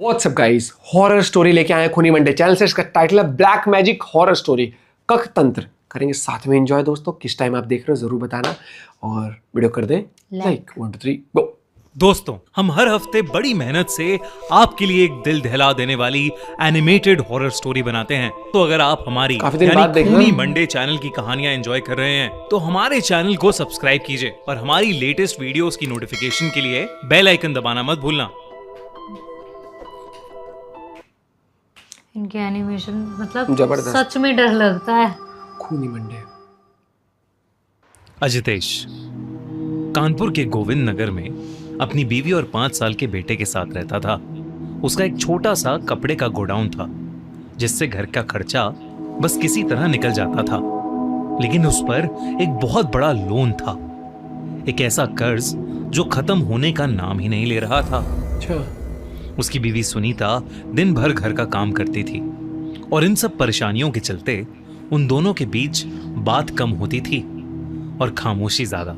WhatsApp guys, horror story लेके आए खूनी मंडे चैनल से। इसका टाइटल है ब्लैक मैजिक हॉरर स्टोरी कक तंत्र। करेंगे साथ में एंजॉय दोस्तों। किस टाइम आप देख रहे हो जरूर बताना और वीडियो कर दें लाइक। 1 2 3 गो। दोस्तों, हम हर हफ्ते बड़ी मेहनत से आपके लिए एक दिल दहला देने वाली एनिमेटेड हॉरर स्टोरी बनाते हैं। तो अगर आप हमारी खूनी मंडे चैनल की कहानियां एंजॉय कर रहे हैं तो हमारे चैनल को सब्सक्राइब कीजिए और हमारी लेटेस्ट वीडियोस की नोटिफिकेशन के लिए बेल आइकन दबाना मत भूलना। इनके एनिमेशन मतलब सच में डर लगता है। खूनी मंडे। अजितेश कानपुर के गोविंद नगर में अपनी बीवी और 5 साल के बेटे के साथ रहता था। उसका एक छोटा सा कपड़े का गोडाउन था जिससे घर का खर्चा बस किसी तरह निकल जाता था, लेकिन उस पर एक बहुत बड़ा लोन था, एक ऐसा कर्ज जो खत्म होने का नाम ही नहीं ले रहा था। उसकी बीवी सुनीता दिन भर घर का काम करती थी और इन सब परेशानियों के चलते उन दोनों के बीच बात कम होती थी और खामोशी ज्यादा।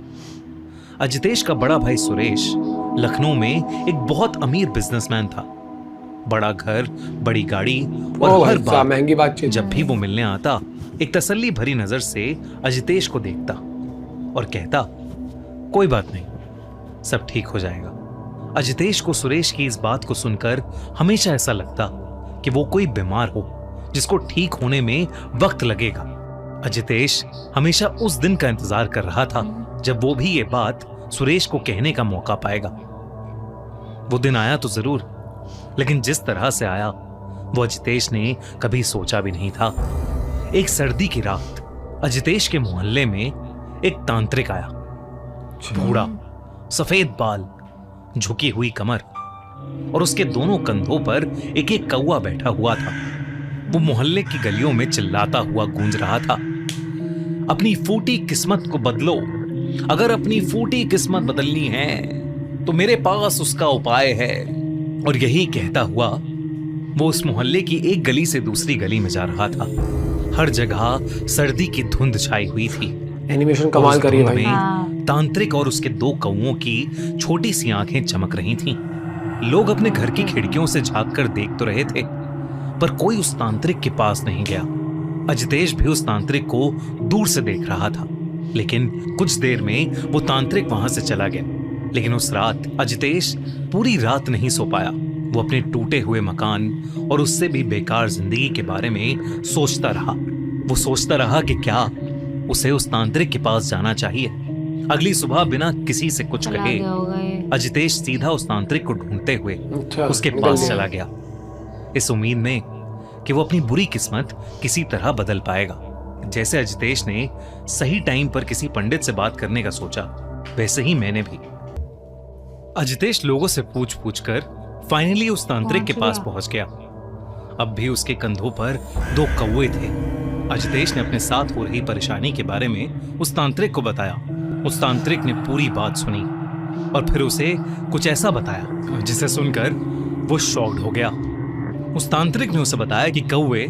अजितेश का बड़ा भाई सुरेश लखनऊ में एक बहुत अमीर बिजनेसमैन था। बड़ा घर, बड़ी गाड़ी और हर बार महंगी बात जब भी वो मिलने आता एक तसल्ली भरी नजर से अजितेश को देखता और कहता, कोई बात नहीं, सब ठीक हो जाएगा। अजितेश को सुरेश की इस बात को सुनकर हमेशा ऐसा लगता कि वो कोई बीमार हो जिसको ठीक होने में वक्त लगेगा। अजितेश हमेशा उस दिन का इंतजार कर रहा था जब वो भी ये बात सुरेश को कहने का मौका पाएगा। वो दिन आया तो जरूर, लेकिन जिस तरह से आया वो अजितेश ने कभी सोचा भी नहीं था। एक सर्दी की रात अजितेश के मोहल्ले में एक तांत्रिक आया। बूढ़ा, सफेद बाल, झुकी हुई कमर और उसके दोनों कंधों पर एक एक कौवा बैठा हुआ था। वो मोहल्ले की गलियों में चिल्लाता हुआ गूंज रहा था, अपनी फूटी किस्मत को बदलो, अगर अपनी फूटी किस्मत बदलनी है तो मेरे पास उसका उपाय है। और यही कहता हुआ वो उस मोहल्ले की एक गली से दूसरी गली में जा रहा था। हर जगह सर्दी की धुंध छाई हुई थी। एनिमेशन कमाल करी भाई। तांत्रिक और उसके 2 कौवों की छोटी सी आंखें चमक रही थीं। लोग अपने घर की खिड़कियों से झांक कर देख तो रहे थे, पर कोई उस तांत्रिक के पास नहीं गया। अजितेश भी उस तांत्रिक को दूर से देख रहा था, लेकिन कुछ देर में वो तांत्रिक वहां से चला गया। लेकिन उस रात अजितेश पूरी रात नहीं सो पाया। वो अपने टूटे हुए मकान और उससे भी बेकार जिंदगी के बारे में सोचता रहा। वो सोचता रहा कि क्या उसे उस तांत्रिक के पास जाना चाहिए। अगली सुबह बिना किसी से कुछ कहे अजितेश सीधा उस तांत्रिक को ढूंढते हुए उसके पास चला गया, इस उम्मीद में कि वो अपनी बुरी किस्मत किसी तरह बदल पाएगा। जैसे अजितेश ने सही टाइम पर किसी पंडित से बात करने का सोचा, वैसे ही मैंने भी। अजितेश लोगों से पूछ पूछ कर फाइनली उस तांत्रिक के पास पहुंच गया। अब भी उसके कंधों पर 2 कौवे थे। अजितेश ने अपने साथ हो रही परेशानी के बारे में उस तांत्रिक को बताया। उस तांत्रिक ने पूरी बात सुनी और फिर उसे कुछ ऐसा बताया जिसे सुनकर वो शॉक्ड हो गया। उस तांत्रिक ने उसे बताया कि कौवे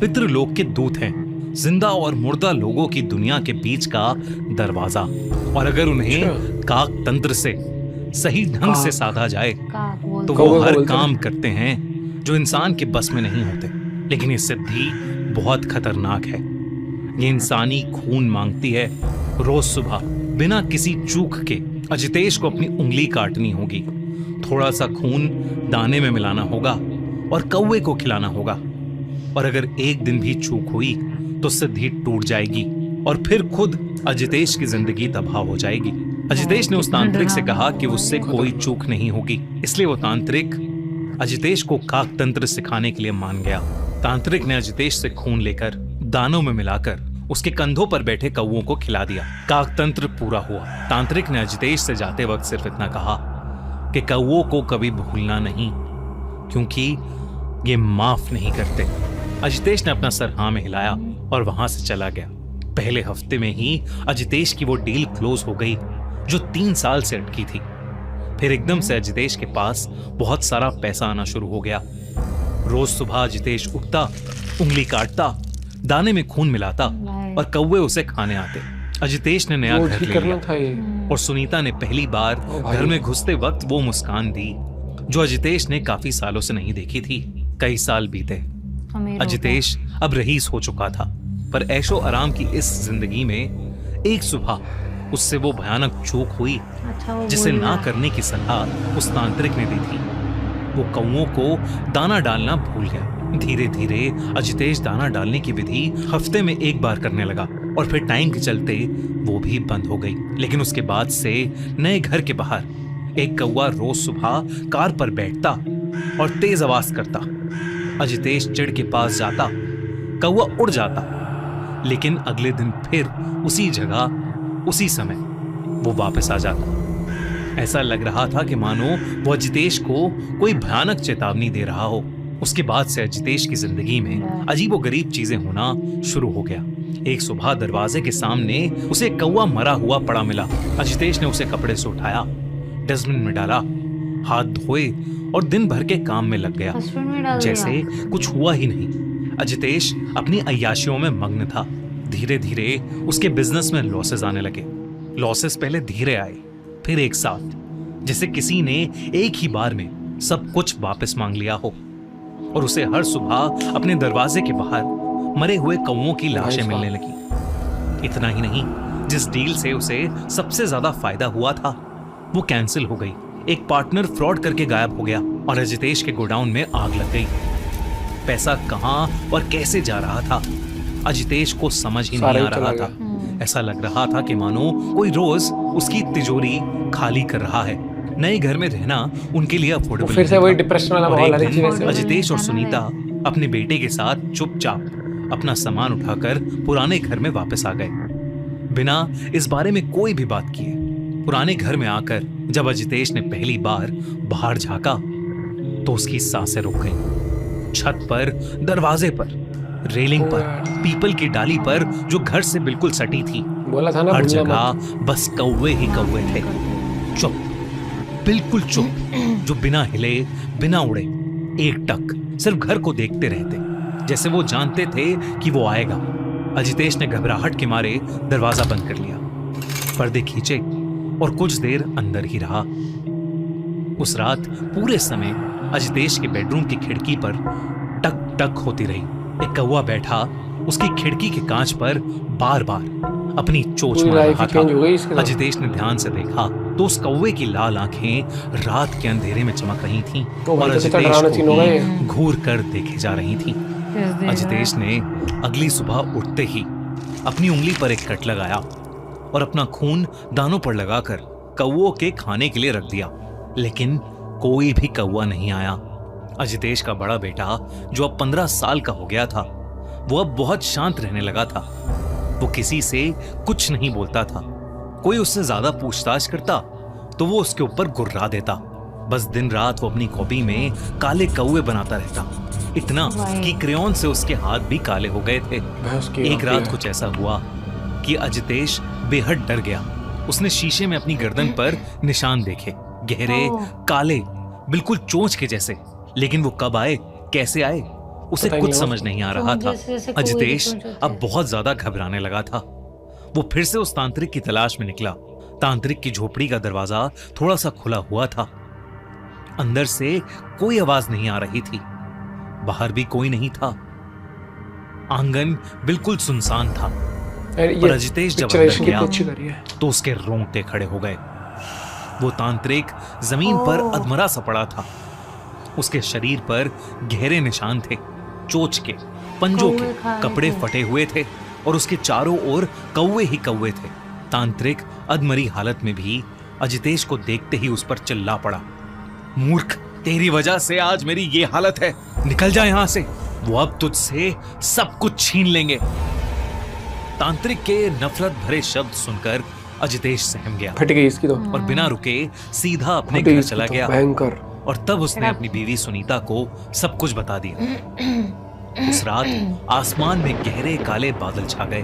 पितृलोक के दूत हैं, जिंदा और मुर्दा लोगों की दुनिया के बीच का दरवाजा, और अगर उन्हें काक तंत्र से सही ढंग से साधा जाए तो वो हर काम करते हैं जो इंसान के बस में नहीं होते। लेकिन ये सिद्धि बहुत खतरनाक है। ये इंसानी खून मांगती है। रोज सुबह बिना किसी चूक के अजितेश को अपनी उंगली काटनी होगी, थोड़ा सा खून दाने में मिलाना होगा और कौवे को खिलाना होगा। और अगर एक दिन भी चूक हुई तो सिद्धि टूट जाएगी और फिर खुद अजितेश की जिंदगी तबाह हो जाएगी। अजितेश ने उस तांत्रिक से कहा कि उससे कोई चूक नहीं होगी, इसलिए वो तांत्रिक अजितेश को काक तंत्र सिखाने के लिए मान गया। तांत्रिक ने अजितेश से खून लेकर दानों में मिलाकर उसके कंधों पर बैठे कौवों को खिला दिया। काक तंत्र पूरा हुआ। तांत्रिक ने अजितेश से जाते वक्त सिर्फ इतना कहा कि कौवों को कभी भूलना नहीं, क्योंकि ये माफ नहीं करते। अजितेश ने अपना सर हाँ में हिलाया और वहां से चला गया। पहले हफ्ते में ही अजितेश की वो डील क्लोज हो गई जो 3 साल से अटकी थी। फिर एकदम से अजितेश के पास बहुत सारा पैसा आना शुरू हो गया। रोज सुबह अजितेश उठता, उंगली काटता, दाने में खून मिलाता और कौवे उसे खाने आते। अजितेश ने नया घर ले लिया और सुनीता ने पहली बार घर में घुसते वक्त वो मुस्कान दी जो अजितेश ने काफी सालों से नहीं देखी थी। कई साल बीते। अमीर हो अजितेश अब रईस हो चुका था, पर ऐशो आराम की इस जिंदगी में एक सुबह उससे वो भयानक चूक हुई गया। अच्छा, वो जिसे भूल ना गया। करने की सलाह उस तांत्रिक ने दी थी। वो कौओं को दाना डालना भूल गया। धीरे धीरे अजितेश दाना डालने की विधि हफ्ते में एक बार करने लगा और फिर टाइम के चलते वो भी बंद हो गई। लेकिन उसके बाद से नए घर के बाहर एक कौवा रोज सुबह कार पर बैठता और तेज आवाज करता। अजितेश चिड़ के पास जाता, कौवा उड़ जाता, लेकिन अगले दिन फिर उसी जगह उसी समय वो वापस आ जाता। ऐसा लग रहा था कि मानो वो अजितेश को कोई भयानक चेतावनी दे रहा हो। उसके बाद से अजितेश की जिंदगी में अजीबोगरीब चीजें होना शुरू हो गया। एक सुबह दरवाजे के सामने उसे कौवा मरा हुआ पड़ा मिला। अजितेश ने उसे कपड़े से उठाया, डस्टबिन में डाला, हाथ धोए और दिन भर के काम में लग गया डस्टबिन में डाल जैसे दिया। कुछ हुआ ही नहीं। अजितेश अपनी अय्याशियों में मग्न था। धीरे धीरे उसके बिजनेस में लॉसेस आने लगे। लॉसेस पहले धीरे आए, फिर एक साथ, जैसे किसी ने एक ही बार में सब कुछ वापस मांग लिया हो। और उसे हर सुबह अपने दरवाजे के बाहर मरे हुए कौओं की लाशें मिलने लगी। इतना ही नहीं, जिस डील से उसे सबसे ज्यादा फायदा हुआ था वो कैंसिल हो गई। एक पार्टनर फ्रॉड करके गायब हो गया और अजितेश के गोडाउन में आग लग गई। पैसा कहां और कैसे जा रहा था अजितेश को समझ ही नहीं आ रहा था। ऐसा लग रहा था कि मानो कोई रोज उसकी तिजोरी खाली कर रहा है। नए घर में रहना उनके लिए अफोर्डेबल फिर से वही डिप्रेशन वाला माहौल हर एक चीज से। अजितेश और सुनीता अपने बेटे के साथ चुपचाप अपना सामान उठाकर पुराने घर में वापस आ गए, बिना इस बारे में कोई भी बात किए। पुराने घर में आकर जब अजितेश ने पहली बार बाहर झांका तो उसकी सांसें रुक गईं। छत पर, दरवाजे पर, रेलिंग पर, पीपल की डाली पर जो घर से बिल्कुल सटी थी, बोला था ना हर भूलना जगह मत। बस कौवे ही कौवे थे। चुप, बिल्कुल चुप, जो बिना हिले बिना उड़े एकटक सिर्फ घर को देखते रहते, जैसे वो जानते थे कि वो आएगा। अजितेश ने घबराहट के मारे दरवाजा बंद कर लिया, पर्दे खींचे और कुछ देर अंदर ही रहा। उस रात पूरे समय अजितेश के बेडरूम की खिड़की पर टक टक होती रही। एक कौवा बैठा उसकी खिड़की के कांच पर बार बार अपनी चोंच मार रहा था। अजितेश ने ध्यान से देखा तो उस कौवे की लाल आंखें रात के अंधेरे में चमक रही थीं और अजितेश को घूर कर देखे जा रही थीं। अजितेश ने अगली सुबह उठते ही अपनी उंगली पर एक कट लगाया और अपना खून दानों पर लगाकर कौवों के खाने के लिए रख दिया, लेकिन कोई भी कौवा नहीं आया। अजितेश का बड़ा बेटा, जो अब 15 साल का हो गया था, वो अब बहुत शांत रहने लगा था। वो किसी से कुछ नहीं बोलता था। कोई उससे ज्यादा पूछताछ करता तो वो उसके ऊपर गुर्रा देता। बस दिन रात वो अपनी कॉपी में काले कौवे बनाता रहता, इतना कि क्रेयॉन से उसके हाथ भी काले हो गए थे। एक रात कुछ ऐसा हुआ कि अजितेश बेहद डर गया। उसने शीशे में अपनी गर्दन पर निशान देखे, गहरे, काले, बिल्कुल चोंच के जैसे। लेकिन वो कब आए, कैसे आए, उसे कुछ समझ नहीं आ रहा था। अजितेश अब बहुत ज्यादा घबराने लगा था। वो फिर से उस तांत्रिक की तलाश में निकला। तांत्रिक की झोपड़ी का दरवाजा थोड़ा सा खुला हुआ था। अंदर से कोई आवाज नहीं आ रही थी, बाहर भी कोई नहीं था। आंगन बिल्कुल सुनसान था। पर अजितेश जब अंदर गया तो उसके रोंगटे खड़े हो गए। वो तांत्रिक जमीन पर अधमरा सा पड़ा था। उसके शरीर पर गहरे निशान थे, चोंच के, पंजों के, कपड़े फटे हुए थे और उसके चारों ओर कौवे ही कौवे थे। तांत्रिक अधमरी हालत में भी अजितेश को देखते ही उस पर चिल्ला पड़ा, मूर्ख, तेरी वजह से आज मेरी ये हालत है, निकल जा यहां से, वो अब तुझसे सब कुछ छीन लेंगे। तांत्रिक के नफरत भरे शब्द सुनकर अजितेश सहम गया, फट गई इसकी तो, और बिना रुके सीधा अपने घर चला गया। भयंकर। और तब उसने अपनी बीवी सुनीता को सब कुछ बता दिया। उस रात आसमान में गहरे काले बादल छा गए।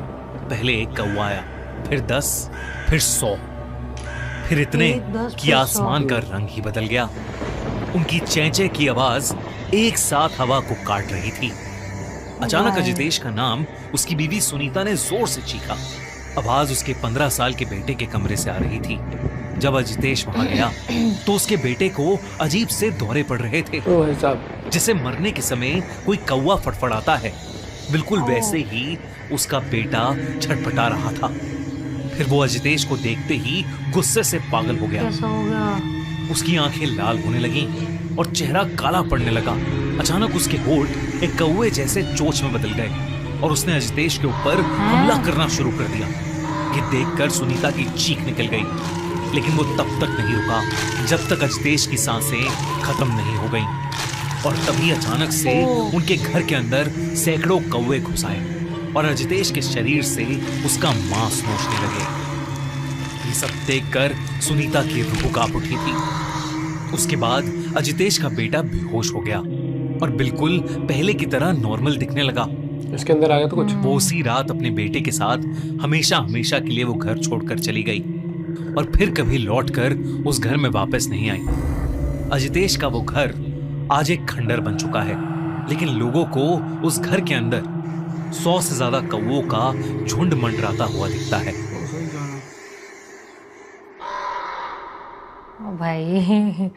पहले एक कौवा आया, फिर 10, फिर 100, फिर इतने कि आसमान का रंग ही बदल गया। उनकी चेंचे की आवाज एक साथ हवा को काट रही थी। अचानक अजितेश का नाम उसकी बीवी सुनीता ने जोर से चीखा। आवाज उसके 15 साल के बेटे के कमरे से आ रही थी। जब अजितेश वहां गया तो उसके बेटे को अजीब से दौरे पड़ रहे थे, ओ भाई साहब, जैसे मरने के समय कोई कौवा फड़फड़ाता है, बिल्कुल वैसे ही उसका बेटा छटपटा रहा था। फिर वो अजितेश को देखते ही गुस्से से पागल हो गया। कैसा हो गया? उसकी आंखें लाल होने लगी और चेहरा काला पड़ने लगा। अचानक उसके होंठ एक कौवे जैसे चोंच में बदल गए और उसने अजितेश के ऊपर हमला करना शुरू कर दिया। ये देखकर सुनीता की चीख निकल गई, लेकिन वो तब तक नहीं रुका जब तक अजितेश की सांसें खत्म नहीं हो गईं। और तभी अचानक से उनके घर के अंदर सैकड़ों कौवे घुस आए और अजितेश के शरीर से उसका मांस नोचने लगे। ये सब देखकर सुनीता की रूह कांप उठी थी। उसके बाद अजितेश का बेटा बेहोश हो गया और बिल्कुल पहले की तरह नॉर्मल दिखने लगा। इसके अंदर आ गया तो कुछ। वो उसी रात अपने बेटे के साथ हमेशा हमेशा के लिए वो घर छोड़कर चली गई और फिर कभी लौटकर उस घर में वापस नहीं आई। अजितेश का वो घर आज एक खंडर बन चुका है, लेकिन लोगों को उस घर के अंदर 100 से ज्यादा कौवों का झुंड मंडराता हुआ दिखता है। ओ भाई,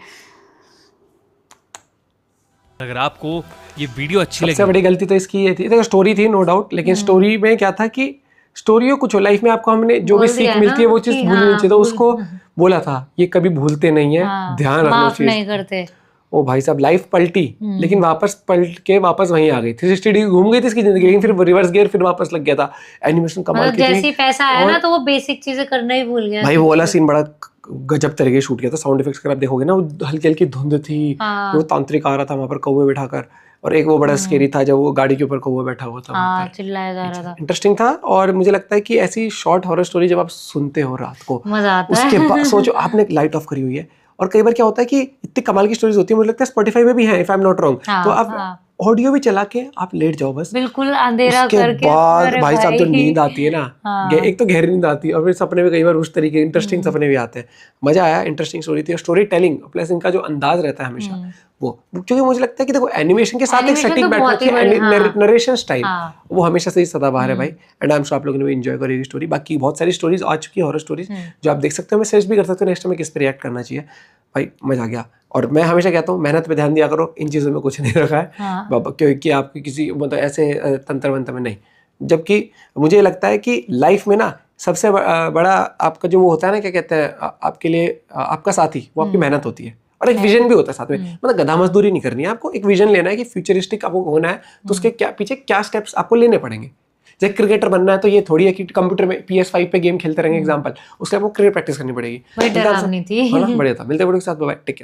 अगर आपको ये वीडियो अच्छी सबसे लगी, बड़ी गलती तो इसकी ये थी, देखो स्टोरी थी नो डाउट, लेकिन स्टोरी में क्या था कि स्टोरी हो कुछ हो लाइफ में, आपको हमने जो भी बोल दिया सीख मिलती है ना वो चीज कि भूलनी हाँ, चाहिए, तो उसको बोला था ये कभी भूलते नहीं है, ध्यान रखना माफ चाहिए। नहीं करते। ओ भाई साहब, लाइफ पलटी, लेकिन वापस पलट के वापस वहीं आ गई। 360 डिग्री घूम गई थी इसकी जिंदगी, लेकिन फिर रिवर्स गियर, फिर वापस लग गया था। एनिमेशन कमाल मतलब की जैसी थी। पैसा आया और ना तो वो बेसिक चीजें करना ही भूल गया। भाई वो वाला सीन बड़ा गजब तरीके शूट किया था। साउंड इफेक्ट्स अगर आप देखोगे ना, वो हल्की हल्की धुंध थी, हाँ। वो तांत्रिक आ रहा था वहां पर कौवे बैठाकर, और एक वो बड़ा स्केरी था जब वो गाड़ी के ऊपर कौवा बैठा हुआ था वहां हाँ, पर। चिल्लाया जा रहा था। इंटरेस्टिंग था। और मुझे लगता है कि ऐसी शॉर्ट हॉरर स्टोरी जब आप सुनते हो रात को, मजा आता उसके है। बाद सोचो आपने लाइट ऑफ करी हुई है, और कई बार क्या होता है कि इतनी कमाल की स्टोरीज होती है, मुझे लगता है स्पॉटिफाई में भी है if I am not wrong, हाँ, तो आप हाँ। ऑडियो भी चला के आप लेट जाओ बस। बिल्कुल अंधेरा उसके करके। बाद अरे भाई साहब जो नींद आती है ना, हाँ। एक तो गहरी नींद आती है, और फिर सपने में कई बार उस तरीके इंटरेस्टिंग सपने भी आते हैं। मजा आया, इंटरेस्टिंग स्टोरी थी, और स्टोरी टेलिंग प्लस इनका जो अंदाज रहता है हमेशा वो, क्योंकि मुझे लगता है कि देखो एनिमेशन के साथ एक Animation सेटिंग तो बैठना बहुत ही चाहिए, बड़ी, नरेशन स्टाइल हाँ। वो हमेशा से ही सदाबहार है भाई। एंड आई एम श्योर आप लोगों ने भी एंजॉय करेगी स्टोरी। बाकी बहुत सारी स्टोरीज आ चुकी है हॉरर स्टोरीज जो आप देख सकते हो, मैं सजेस्ट भी कर सकते हो नेक्स्ट टाइम किस पे रिएक्ट करना चाहिए। भाई मजा आ गया। और मैं हमेशा कहता हूँ मेहनत पे ध्यान दिया करो, इन चीज़ों में कुछ नहीं रखा है हाँ। बाबा, क्योंकि आपकी किसी मतलब ऐसे तंत्र मंत्र में नहीं। जबकि मुझे लगता है कि लाइफ में ना सबसे बड़ा आपका जो वो होता है ना, क्या कहते हैं, आपके लिए आपका साथी वो आपकी मेहनत होती है, और एक विजन भी होता है साथ में। मतलब गधा मजदूरी नहीं करनी है आपको, एक विजन लेना है कि फ्यूचरिस्टिक आपको होना है, तो उसके क्या पीछे क्या स्टेप्स आपको लेने पड़ेंगे। जैसे क्रिकेटर बनना है तो ये थोड़ी है कि कंप्यूटर में PS5 पे गेम खेलते रहेंगे एग्जांपल, उसके आपको क्रिकेट प्रैक्टिस करनी पड़ेगी। बड़ी डरावनी थी। बढ़िया था। मिलते हैं वीडियो के साथ, बाय बाय, टेक केयर।